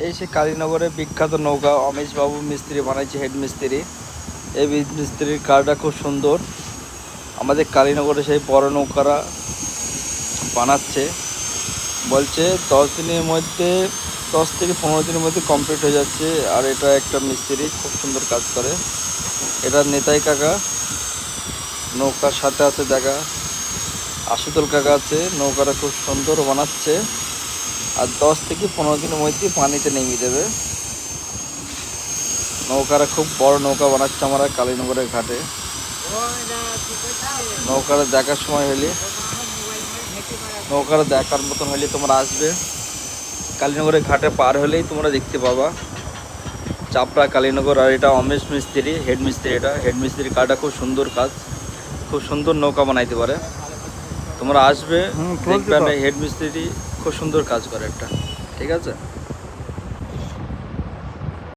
এই সে কালীনগরের বিখ্যাত নৌকা অমেশ বাবু মিস্ত্রি বানাইছে, হেড মিস্ত্রি। এই মিস্ত্রির কাজটা খুব সুন্দর। আমাদের কালীনগরে সেই বড় নৌকারা বানাচ্ছে, বলছে 10 দিনের মধ্যে, 10 থেকে 15 দিনের মধ্যে কমপ্লিট হয়ে যাচ্ছে। আর এটা একটা মিস্ত্রি খুব সুন্দর কাজ করে। এটা নেতাই কাকা নৌকার সাথে আছে, দেখা আশুতোল কাকা আছে। নৌকাটা খুব সুন্দর বানাচ্ছে, আর 10 থেকে 15 দিনের মধ্যে পানিতে নেমে দেবে। নৌকাটা খুব বড় নৌকা বানাচ্ছে আমরা কালীনগরের ঘাটে। নৌকাটা দেখার সময় হলে, নৌকাটা দেখার মতন হলে তোমরা আসবে। কালীনগরের ঘাটে পার হলেই তোমরা দেখতে পাবা চাপড়া কালীনগর। আর এটা অমেশ মিস্ত্রি, হেড মিস্ত্রি। এটা হেড মিস্ত্রির কাজটা খুব সুন্দর কাজ, খুব সুন্দর নৌকা বানাইতে পারে। তোমরা আসবে, দেখবেন হেড মিস্ত্রি খুব সুন্দর কাজ করে একটা। ঠিক আছে।